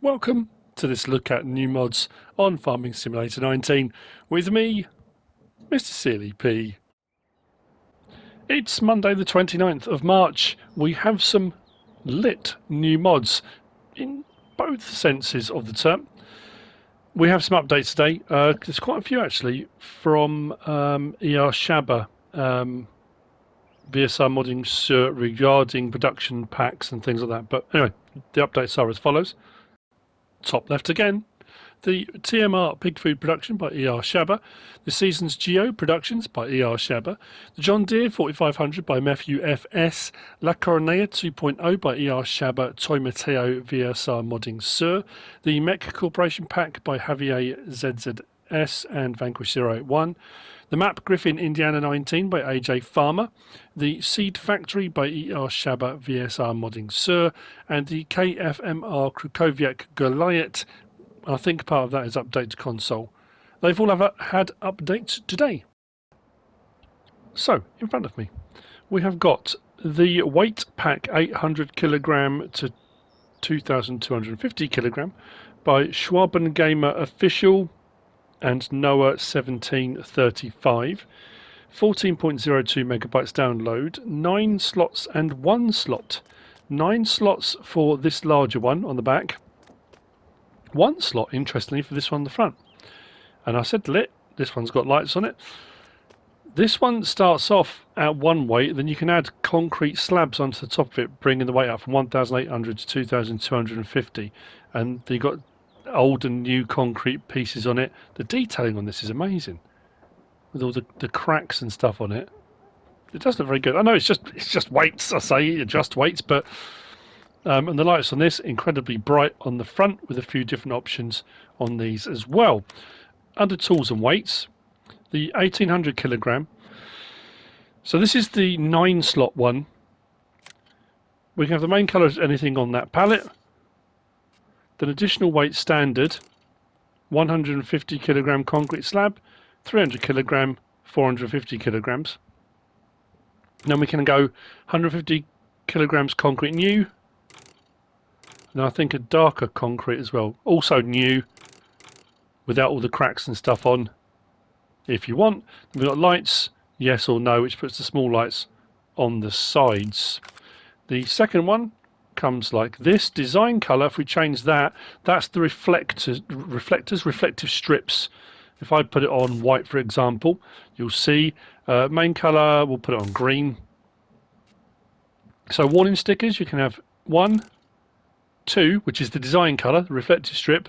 Welcome to this look at new mods on Farming Simulator 19 with me, MrSealyp. It's Monday the 29th of March. We have some lit new mods in both senses of the term. We have some updates today. There's quite a few actually from Shaba VSR-Modding regarding production packs and things like that. But anyway, the updates are as follows. Top left again, the TMR Pig Food Production by Shaba, the Seasons Geo Productions by Shaba, the John Deere 4500 by Matthew FS, La Coronea 2.0 by Shaba, Toy Mateo VSR-Modding Sur, the Mech Corporation Pack by Javier ZZS and Vanquish 081, the Map Griffin Indiana 19 by AJ Farmer, the Seed Factory by Shaba VSR-Modding Sur, and the KFMR Krukowiak Goliat. I think part of that is update to console. They've all had updates today. So, in front of me, we have got the Weight Pack 800 kilogram to 2,250 kilogram by Schwaben Gamer Official and Noah 1735, 14.02 megabytes download, 9 slots and 1 slot. 9 slots for this larger one on the back, 1 slot, interestingly, for this one on the front. And I said lit, this one's got lights on it. This one starts off at 1 weight, then you can add concrete slabs onto the top of it, bringing the weight up from 1,800 to 2,250. And you've got old and new concrete pieces on it. The detailing on this is amazing, with all the cracks and stuff on it. It does look very good. I know it's just weights. I say just weights, but and the lights on this incredibly bright on the front with a few different options on these as well. Under tools and weights, the 1800 kilogram. So this is the 9 slot one. We can have the main colour as anything on that pallet. Then additional weight standard, 150 kilogram concrete slab, 300 kilogram, 450 kilograms. Then we can go 150 kilograms concrete new. And I think a darker concrete as well, also new, without all the cracks and stuff on, if you want. We've got lights, yes or no, which puts the small lights on the sides. The second one comes like this. Design colour, if we change that, that's the reflective strips. If I put it on white, for example, you'll see main colour, we'll put it on green. So warning stickers, you can have 1, 2, which is the design colour, the reflective strip,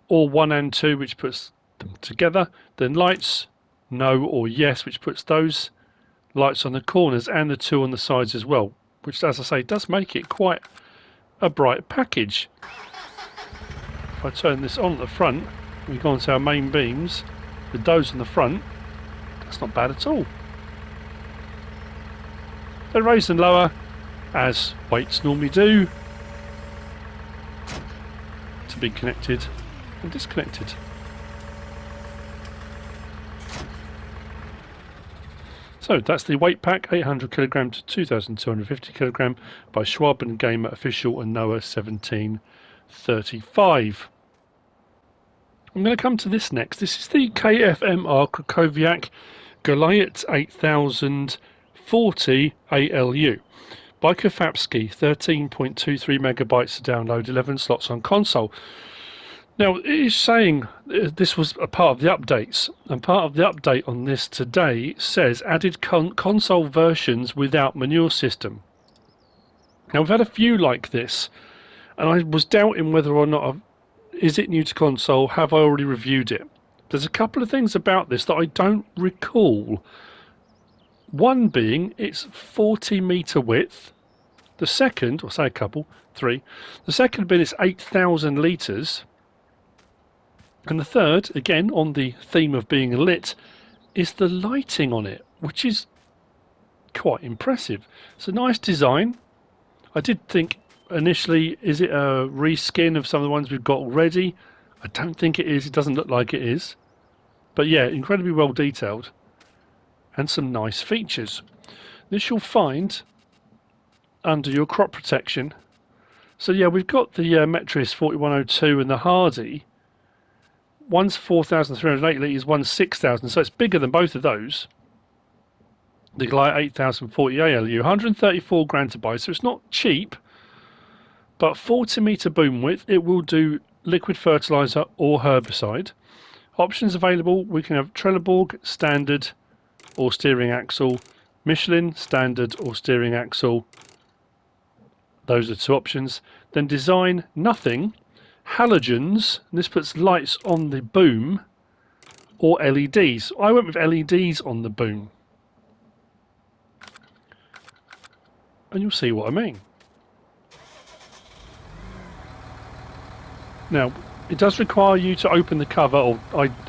or 1 and 2, which puts them together. Then lights, no or yes, which puts those lights on the corners and the 2 on the sides as well, which, as I say, does make it quite a bright package. If I turn this on at the front, we go on to our main beams with those on the front. That's not bad at all. They're raised and lower, as weights normally do, to be connected and disconnected. So that's the Weight Pack 800 kilogram to 2,250 kilogram by Schwaben Gamer Official and Noah 1735. I'm going to come to this next. This is the KFMR Krukowiak Goliat 8040 ALU by Kurfapski, 13.23 megabytes to download, 11 slots on console. Now, it is saying this was a part of the updates, and part of the update on this today says added console versions without manure system. Now, we've had a few like this, and I was doubting whether or not is it new to console, have I already reviewed it? There's a couple of things about this that I don't recall. One being it's 40 metre width. The second, or say a couple, 3. The second being it's 8,000 litres. And the third, again on the theme of being lit, is the lighting on it, which is quite impressive. It's a nice design. I did think initially, is it a reskin of some of the ones we've got already? I don't think it is. It doesn't look like it is. But yeah, incredibly well detailed and some nice features. This you'll find under your crop protection So yeah, we've got the Metris 4102 and the Hardy. One's 4,308 litres, one's 6,000, so it's bigger than both of those. The Goliat 8040 ALU, 134 grand to buy, so it's not cheap, but 40 metre boom width. It will do liquid fertiliser or herbicide. Options available, we can have Trelleborg, standard or steering axle, Michelin, standard or steering axle. Those are two options. Then design, nothing. Halogens, and this puts lights on the boom, or LEDs. I went with LEDs on the boom. And you'll see what I mean. Now, it does require you to open the cover, or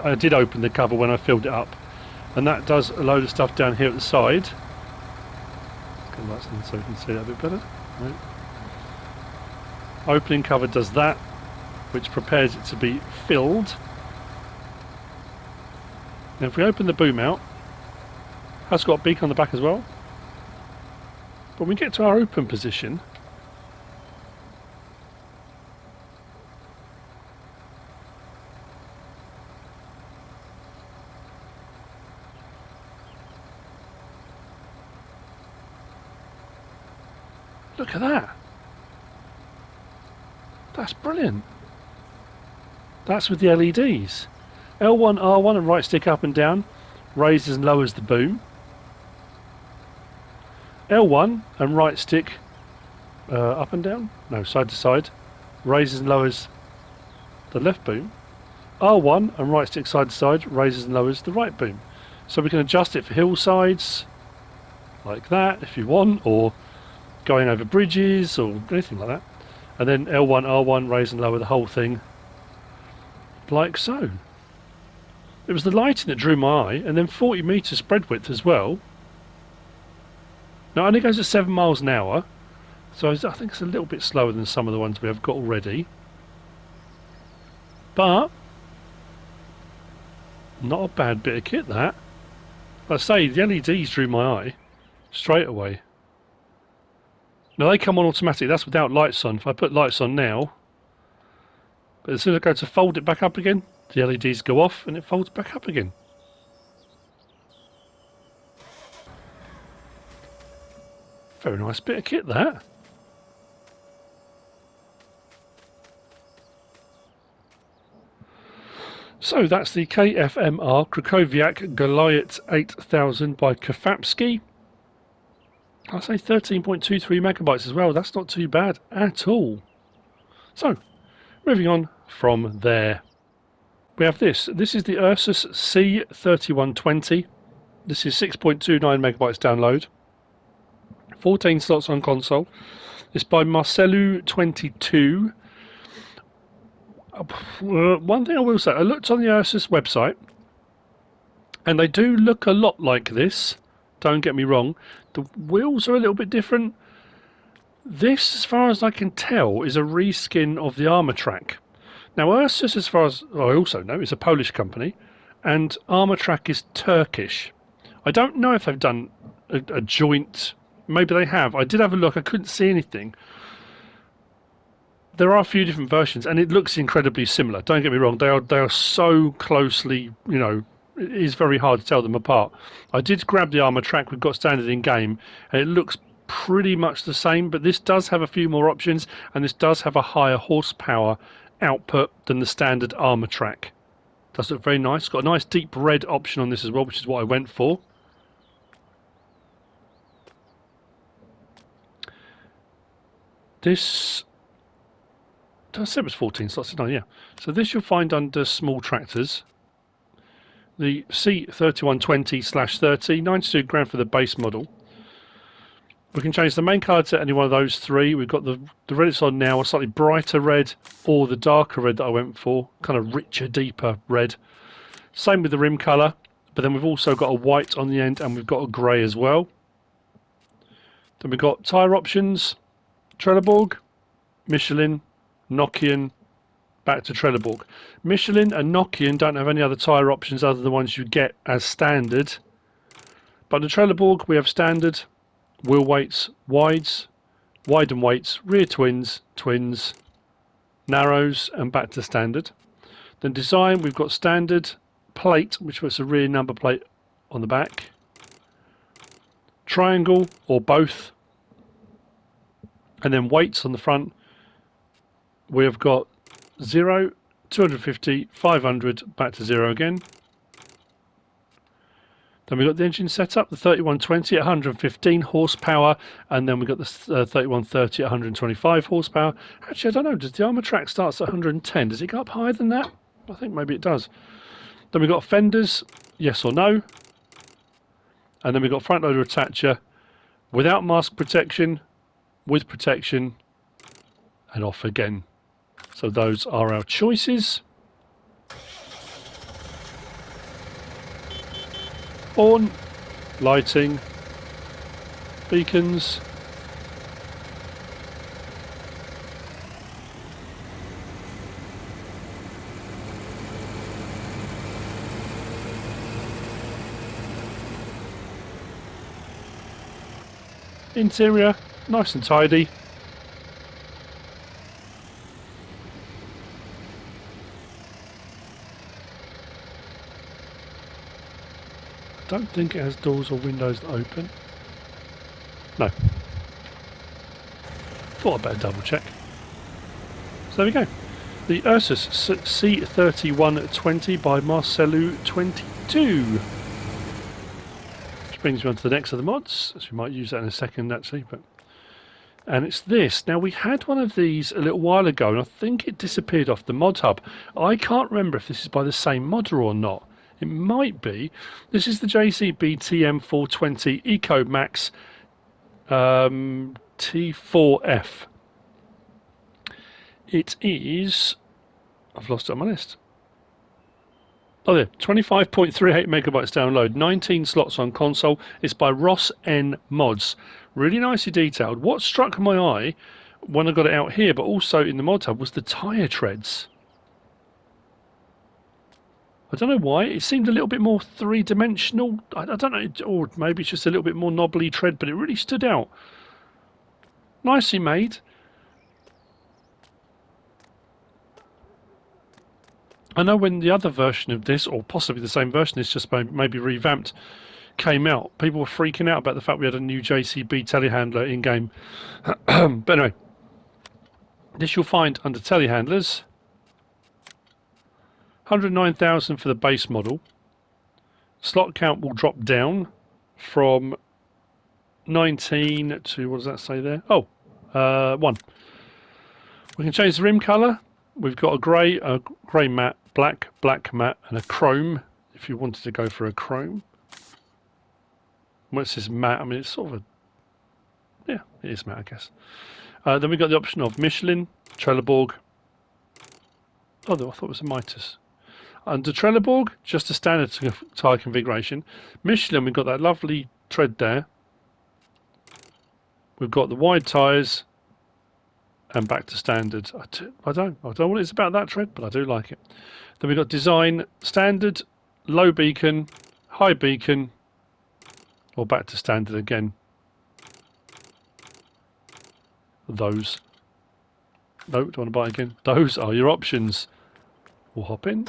I did open the cover when I filled it up. And that does a load of stuff down here at the side. Let's get lights on so we can see that a bit better. Right. Opening cover does that, which prepares it to be filled. Now if we open the boom out, it has got a beak on the back as well. But when we get to our open position, look at that. That's brilliant. That's with the LEDs. L1, R1 and right stick up and down raises and lowers the boom. L1 and right stick up and down, no, side to side, raises and lowers the left boom. R1 and right stick side to side raises and lowers the right boom. So we can adjust it for hillsides like that if you want, or going over bridges or anything like that. And then L1, R1 raise and lower the whole thing like so. It was the lighting that drew my eye, and then 40 metre spread width as well. Now it only goes at 7 miles an hour, so I think it's a little bit slower than some of the ones we have got already. But not a bad bit of kit that. Like I say, the LEDs drew my eye straight away. Now they come on automatic, that's without lights on. If I put lights on now, but as soon as I go to fold it back up again, the LEDs go off and it folds back up again. Very nice bit of kit that. So that's the KFMR Krukowiak Goliat 8000 by Kurfapski. I say 13.23 megabytes as well. That's not too bad at all. So, moving on from there, we have this. This is the Ursus C3120. This is 6.29 megabytes download. 14 slots on console. It's by MrSealyp22. One thing I will say, I looked on the Ursus website, and they do look a lot like this. Don't get me wrong. The wheels are a little bit different. This, as far as I can tell, is a reskin of the Armour Track. Now, Ursus, as far as I also know, is a Polish company, and Armour Track is Turkish. I don't know if they've done a joint. Maybe they have. I did have a look. I couldn't see anything. There are a few different versions, and it looks incredibly similar. Don't get me wrong. They are so closely, you know, it is very hard to tell them apart. I did grab the Armour Track we've got standard in game, and it looks pretty much the same, but this does have a few more options, and this does have a higher horsepower output than the standard Armour Track. Does look very nice. Got a nice deep red option on this as well, which is what I went for. This, I said it was 14 slots, didn't I? Yeah. So this you'll find under small tractors. The C3120/30, 92 grand for the base model. We can change the main colour to any one of those three. We've got the red it's on now, a slightly brighter red, or the darker red that I went for, kind of richer, deeper red. Same with the rim colour, but then we've also got a white on the end, and we've got a grey as well. Then we've got tyre options, Trelleborg, Michelin, Nokian, back to Trelleborg. Michelin and Nokian don't have any other tyre options other than the ones you get as standard. But the Trelleborg we have standard, wheel weights, wides, widen weights, rear twins, twins, narrows, and back to standard. Then design, we've got standard plate, which was a rear number plate on the back, triangle or both, and then weights on the front. We've got 0, 250, 500, back to 0 again. Then we've got the engine setup, the 3120 at 115 horsepower, and then we've got the 3130 at 125 horsepower. Actually, I don't know, does the armour track starts at 110? Does it go up higher than that? I think maybe it does. Then we've got fenders, yes or no. And then we've got front loader attacher without mask protection, with protection, and off again. So those are our choices. Horn, lighting, beacons, interior, nice and tidy. I don't think it has doors or windows that open. No. Thought I'd better double check. So there we go. The Ursus C3120 by MrSealyp22. Which brings me on to the next of the mods. So we might use that in a second actually. And it's this. Now we had one of these a little while ago and I think it disappeared off the mod hub. I can't remember if this is by the same modder or not. It might be. This is the JCB TM420 EcoMax T4F. It is... I've lost it on my list. Oh there, 25.38 megabytes download, 19 slots on console. It's by RossN mods. Really nicely detailed. What struck my eye when I got it out here, but also in the mod hub, was the tyre treads. I don't know why, it seemed a little bit more three-dimensional. I don't know, or maybe it's just a little bit more knobbly tread, but it really stood out. Nicely made. I know when the other version of this, or possibly the same version, it's just maybe revamped, came out, people were freaking out about the fact we had a new JCB telehandler in-game. But anyway, this you'll find under telehandlers. 109,000 for the base model. Slot count will drop down from 19 to, what does that say there? Oh, 1. We can change the rim colour. We've got a grey matte, black matte, and a chrome, if you wanted to go for a chrome. Well, it says matte, I mean, it's sort of a, yeah, it is matte, I guess. Then we've got the option of Michelin, Trelleborg. Oh, I thought it was a Mitas. Under Trelleborg, just a standard tyre configuration. Michelin, we've got that lovely tread there. We've got the wide tyres and back to standard. I don't know what it's about that tread, but I do like it. Then we've got design, standard, low beacon, high beacon, or back to standard again. Those. No, do you want to buy again? Those are your options. We'll hop in.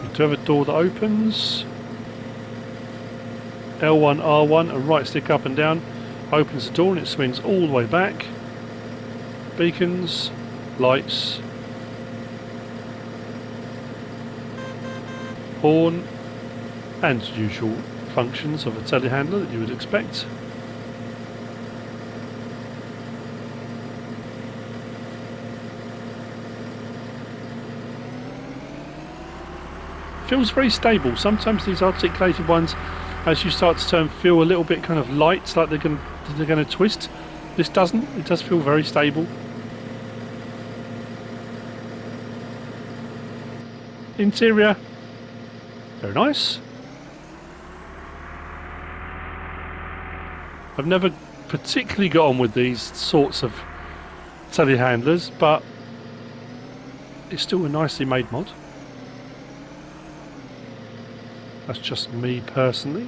We do have a door that opens. L1, R1 and right stick up and down opens the door and it swings all the way back. Beacons, lights, horn, and usual functions of a telehandler that you would expect. Feels very stable. Sometimes these articulated ones, as you start to turn, feel a little bit kind of light, like they're going to twist. This doesn't. It does feel very stable. Interior, very nice. I've never particularly got on with these sorts of telehandlers, but it's still a nicely made mod. That's just me personally.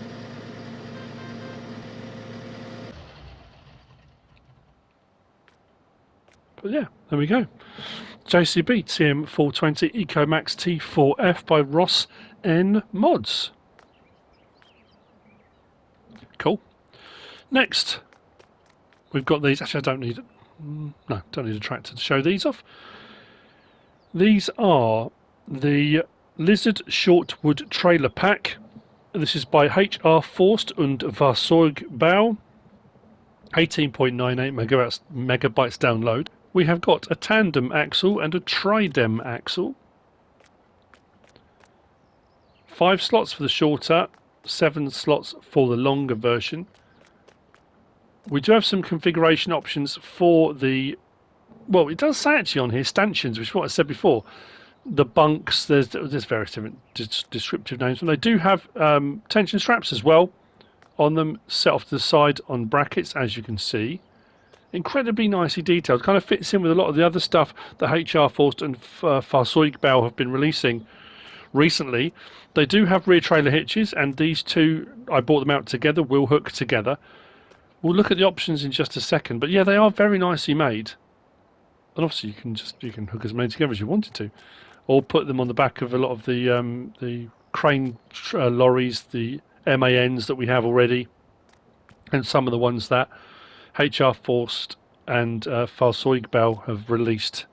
But yeah, there we go. JCB TM420 EcoMax T4F by RossN Mods. Cool. Next, we've got these. Actually, I don't need a tractor to show these off. These are the Lizard Shortwood Trailer Pack. This is by HR Forst und Fahrzeugbau. 18.98 megabytes download. We have got a tandem axle and a tridem axle. 5 slots for the shorter, 7 slots for the longer version. We do have some configuration options for the, well, it does say actually on here stanchions, which is what I said before. The bunks, there's various different descriptive names, and they do have tension straps as well on them, set off to the side on brackets, as you can see. Incredibly nicely detailed, kind of fits in with a lot of the other stuff that HR Forst and Fahrzeugbau have been releasing recently. They do have rear trailer hitches, and these two, I bought them out together, will hook together. We'll look at the options in just a second, but yeah, they are very nicely made. And obviously you can hook as many together as you wanted to, or put them on the back of a lot of the crane lorries, the MANs that we have already, and some of the ones that HR Forst and Fahrzeugbau have released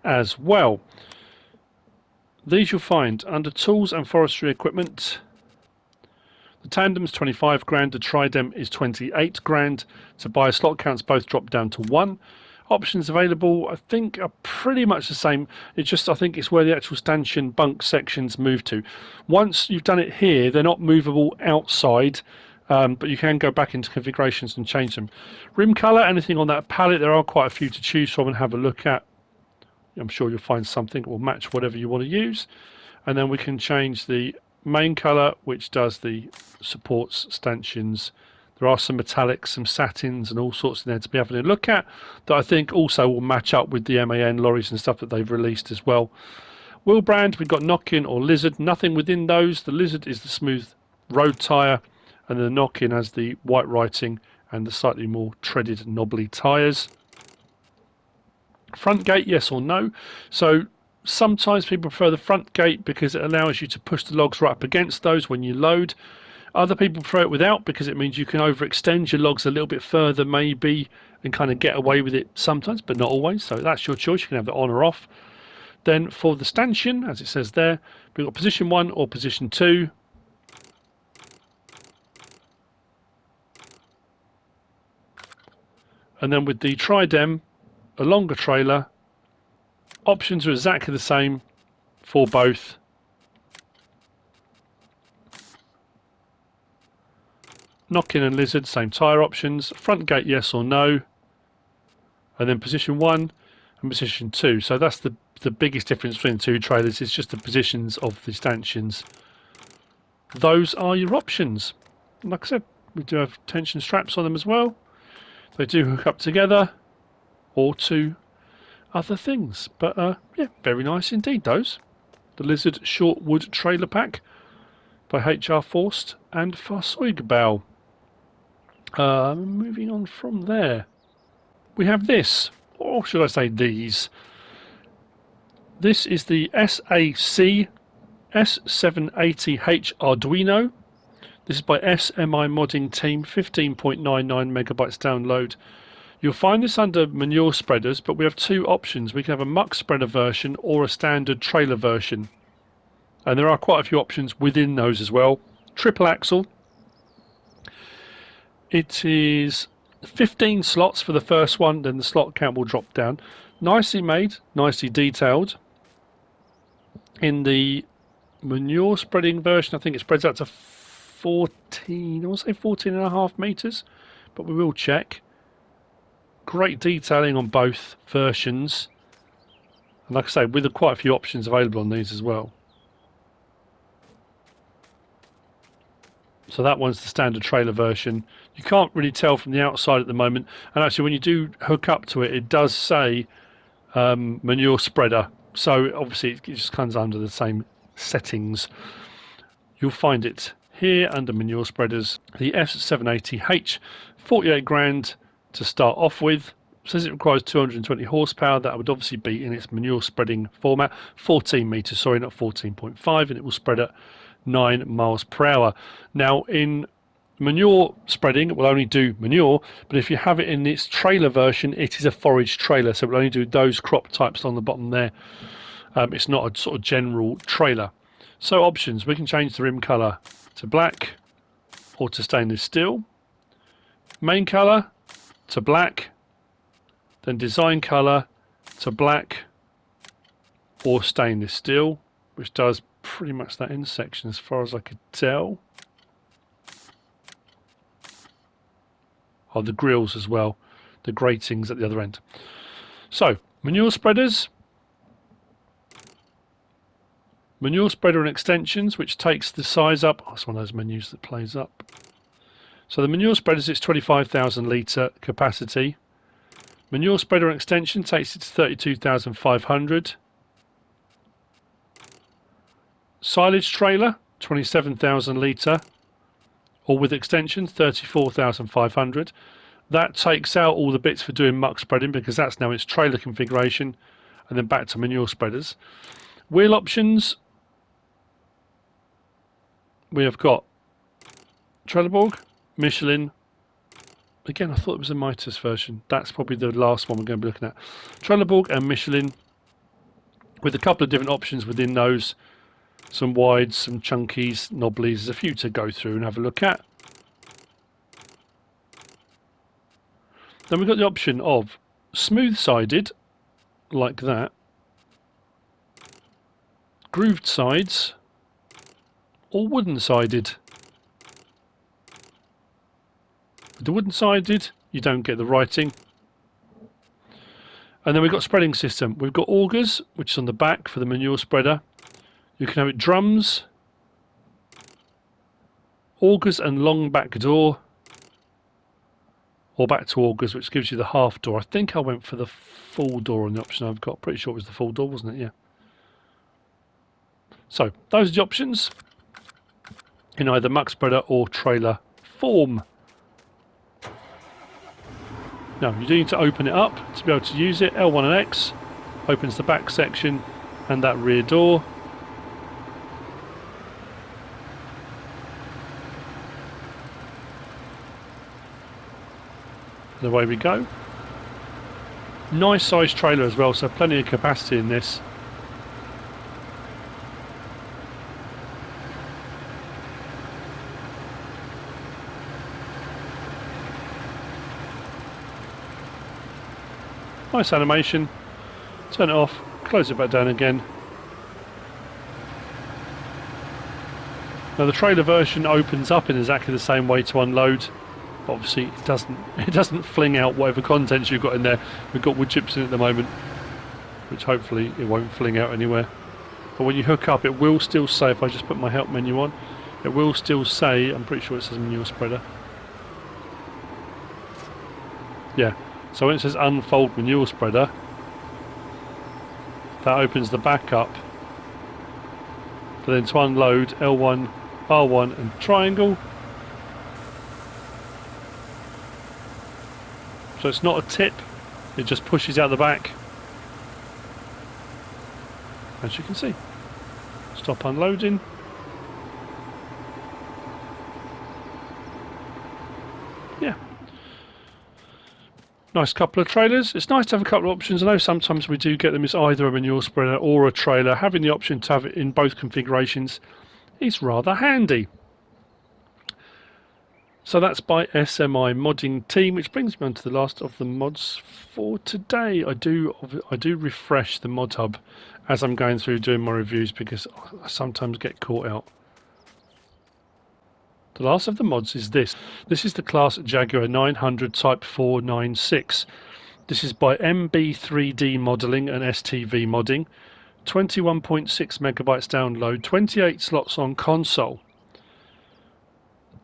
as well. These you'll find under tools and forestry equipment. The tandem's 25 grand, the tridem is 28 grand. To buy, slot counts both drop down to 1. Options available, I think, are pretty much the same. It's just, I think it's where the actual stanchion bunk sections move to. Once you've done it here, they're not movable outside, but you can go back into configurations and change them. Rim colour, anything on that palette, there are quite a few to choose from and have a look at. I'm sure you'll find something that will match whatever you want to use. And then we can change the main colour, which does the supports, stanchions. There are some metallics, some satins and all sorts in there to be having a look at that I think also will match up with the MAN lorries and stuff that they've released as well. Wheel brand, we've got Knock-In or Lizard. Nothing within those. The Lizard is the smooth road tyre, and the Knock-In has the white writing and the slightly more treaded knobbly tyres. Front gate, yes or no. So sometimes people prefer the front gate because it allows you to push the logs right up against those when you load. Other people prefer it without because it means you can overextend your logs a little bit further maybe and kind of get away with it sometimes, but not always. So that's your choice. You can have it on or off. Then for the stanchion, as it says there, we've got position 1 or position 2. And then with the tridem, a longer trailer, options are exactly the same for both. Knock-In and Lizard, same tyre options. Front gate, yes or no. And then position 1 and position 2. So that's the biggest difference between the two trailers. It's just the positions of the stanchions. Those are your options. Like I said, we do have tension straps on them as well. They do hook up together or to other things. But yeah, very nice indeed, those. The Lizard Shortwood Trailer Pack by HR Forst and Fahrzeugbau. Moving on from there, we have this, or should I say these. This is the SAC S780H Arduino. This is by STv-Modding team, 15.99 megabytes download. You'll find this under manure spreaders, but we have two options. We can have a muck spreader version or a standard trailer version. And there are quite a few options within those as well. Triple axle. It is 15 slots for the first one, then the slot count will drop down. Nicely made, nicely detailed. In the manure spreading version, I think it spreads out to 14, I want to say 14.5 meters, but we will check. Great detailing on both versions. And like I say, with quite a few options available on these as well. So that one's the standard trailer version. You can't really tell from the outside at the moment. And actually, when you do hook up to it, it does say manure spreader. So obviously, it just comes under the same settings. you'll find it here under manure spreaders. The S780H, 48 grand to start off with. Says it requires 220 horsepower. That would obviously be in its manure spreading format. 14 meters, sorry, not 14.5, and it will spread at 9 miles per hour. Now, in manure spreading, it will only do manure, but if you have it in its trailer version, it is a forage trailer, so it will only do those crop types on the bottom there. It's not a sort of general trailer. So options, we can change the rim colour to black or to stainless steel. Main colour to black, then design colour to black or stainless steel, which does pretty much that intersection as far as I could tell. Oh, the grills as well, the gratings at the other end. So, manure spreaders. Manure spreader and extensions, which takes the size up. Oh, it's one of those menus that plays up. So the manure spreaders, it's 25,000 litre capacity. Manure spreader and extension takes it to 32,500. Silage trailer, 27,000 litre, or with extension, 34,500. That takes out all the bits for doing muck spreading because that's now its trailer configuration, and then back to manure spreaders. Wheel options, we have got Trelleborg, Michelin. Again, I thought it was a Mitas version. That's probably the last one we're going to be looking at. Trelleborg and Michelin, with a couple of different options within those. Some wides, some chunkies, knobblies. There's a few to go through and have a look at. Then we've got the option of smooth-sided, like that, grooved sides, or wooden-sided. With the wooden-sided, you don't get the writing. And then we've got spreading system. We've got augers, which is on the back for the manure spreader. You can have it drums, augers and long back door, or back to augers, which gives you the half door. I think I went for the full door on the option I've got. Pretty sure it was the full door, wasn't it? Yeah. So those are the options in either muck spreader or trailer form. Now you do need to open it up to be able to use it. L1 and X opens the back section and that rear door. And away we go. Nice size trailer as well, so plenty of capacity in this. Nice animation. Turn it off, close it back down again. Now the trailer version opens up in exactly the same way to unload. Obviously it doesn't fling out whatever contents you've got in there. We've got wood chips in at the moment, which hopefully it won't fling out anywhere. But when you hook up, it will still say, if I just put my help menu on, it will still say, I'm pretty sure it says manure spreader. Yeah. So when it says unfold manure spreader, that opens the back up. But then to unload, L1, R1 and triangle. So it's not a tip, it just pushes out the back. As you can see. Stop unloading. Yeah. Nice couple of trailers. It's nice to have a couple of options. I know sometimes we do get them as either a manure spreader or a trailer. Having the option to have it in both configurations is rather handy. So that's by STv-Modding team, which brings me on to the last of the mods for today. I do refresh the mod hub as I'm going through doing my reviews because I sometimes get caught out. The last of the mods is this. This is the Claas Jaguar 900 Type 496. This is by MB3D Modelling and STv-Modding. 21.6 megabytes download, 28 slots on console.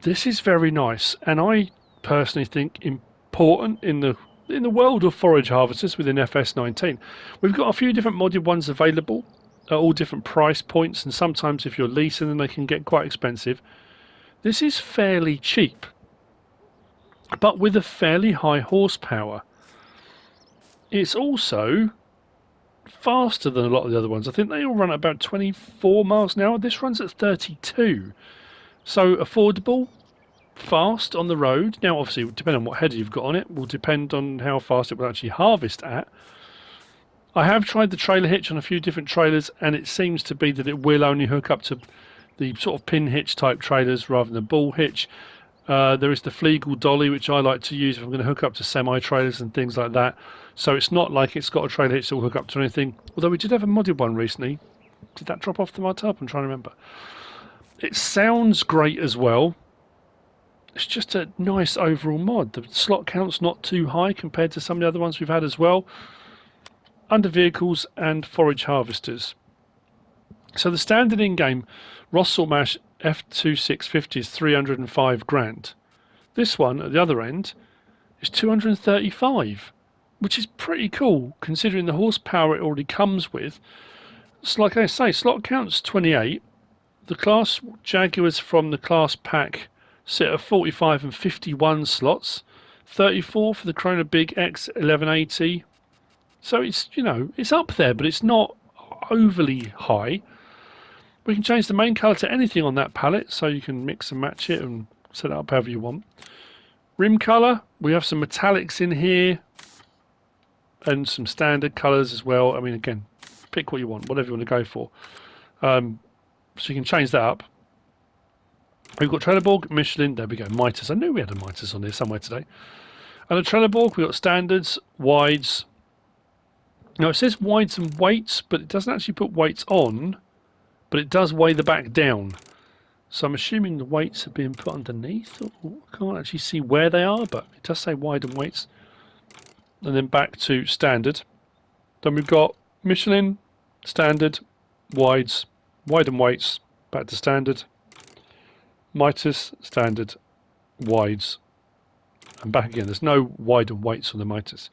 This is very nice, and I personally think important in the world of forage harvesters within FS19. We've got a few different modded ones available. at all different price points, and sometimes if you're leasing them they can get quite expensive. This is fairly cheap, but with a fairly high horsepower. It's also faster than a lot of the other ones. I think they all run at about 24 miles an hour. This runs at 32. So affordable, fast on the road. Now obviously depending on what header you've got on it will depend on how fast it will actually harvest at. I have tried the trailer hitch on a few different trailers, and it seems to be that it will only hook up to the sort of pin hitch type trailers rather than ball hitch. There is the Flegel dolly, which I like to use if I'm going to hook up to semi-trailers and things like that. So it's not like it's got a trailer hitch that will hook up to anything. Although we did have a modded one recently. Did that drop off the mod tub? I'm trying to remember. It sounds great as well. It's just a nice overall mod. The slot count's not too high compared to some of the other ones we've had as well. Under vehicles and forage harvesters. So the standard in-game RossN F2650 is 305 grand. This one at the other end is 235, which is pretty cool considering the horsepower it already comes with. It's like I say, slot count's 28. The Claas Jaguars from the Claas pack sit at 45 and 51 slots. 34 for the Krukowiak X1180. So it's, you know, it's up there, but it's not overly high. We can change the main colour to anything on that palette, so you can mix and match it and set it up however you want. Rim colour, we have some metallics in here and some standard colours as well. I mean, again, pick what you want, whatever you want to go for. So you can change that up. We've got Trelleborg, Michelin, there we go, Mitres. I knew we had a Mitres on there somewhere today. And a Trelleborg, we've got standards, wides. Now it says wides and weights, but it doesn't actually put weights on, but it does weigh the back down. So I'm assuming the weights are being put underneath. I can't actually see where they are, but it does say wide and weights. And then back to standard. Then we've got Michelin, standard, wides, wide and weights, back to standard. Mitres, standard, wides, and back again. There's no wide and weights on the Mitres.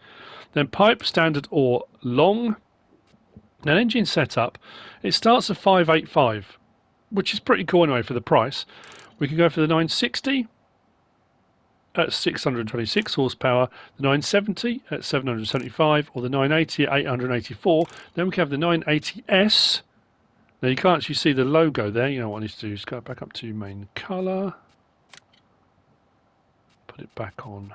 Then pipe, standard or long. Now engine setup, it starts at 585, which is pretty cool anyway for the price. We can go for the 960 at 626 horsepower, the 970 at 775, or the 980 at 884. Then we can have the 980S. Now you can't actually see the logo there. You know what I need to do is go back up to main colour. Put it back on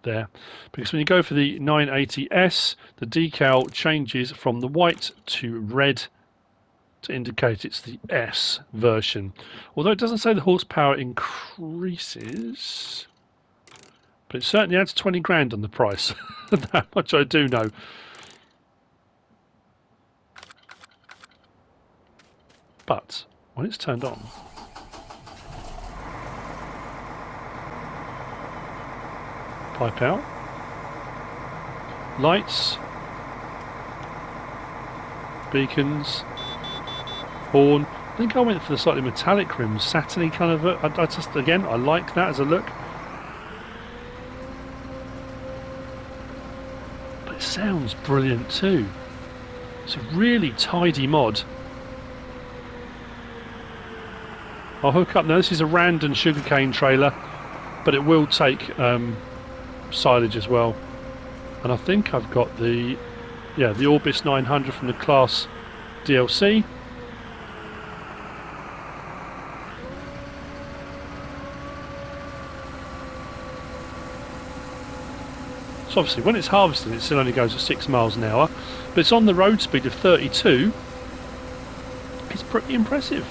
there. Because when you go for the 980S, the decal changes from the white to red to indicate it's the S version. Although it doesn't say the horsepower increases, but it certainly adds 20 grand on the price. That much I do know. But when it's turned on, pipe out, lights, beacons, horn. I think I went for the slightly metallic rims, satiny kind of. I just, again, I like that as a look. But it sounds brilliant too. It's a really tidy mod. I'll hook up now. This is a random sugarcane trailer, but it will take silage as well. And I think I've got the Ursus 900 from the Claas DLC. So obviously when it's harvesting it still only goes at 6 miles an hour, but it's on the road speed of 32. It's pretty impressive.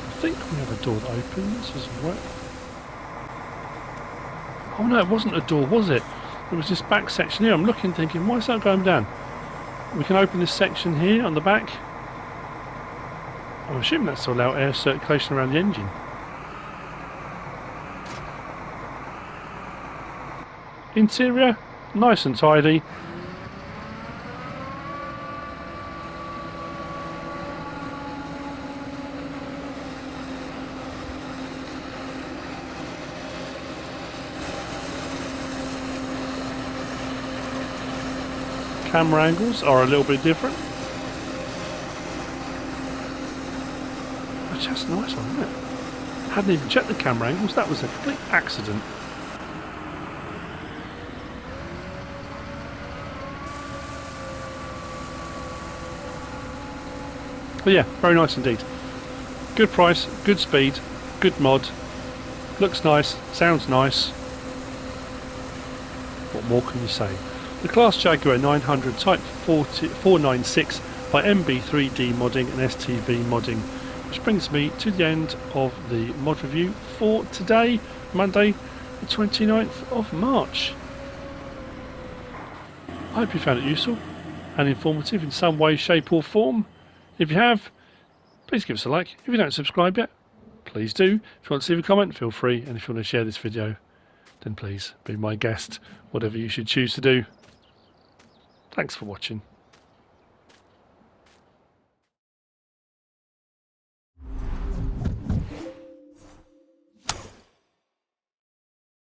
I think we have a door that opens as well. Oh no, it wasn't a door, was it? It was this back section here. I'm looking thinking, why is that going down? We can open this section here on the back. I'm assuming that's to allow air circulation around the engine. Interior, nice and tidy. Camera angles are a little bit different. Which that's a nice one, isn't it? Hadn't even checked the camera angles. That was a complete accident. But yeah, very nice indeed. Good price, good speed, good mod. Looks nice, sounds nice. What more can you say? The Claas Jaguar 900 Type 496 by MB3D-Modding and STv-Modding. Which brings me to the end of the mod review for today, Monday the 29th of March. I hope you found it useful and informative in some way, shape or form. If you have, please give us a like. If you don't subscribe yet, please do. If you want to leave a comment, feel free. And if you want to share this video, then please be my guest, whatever you should choose to do. Thanks for watching.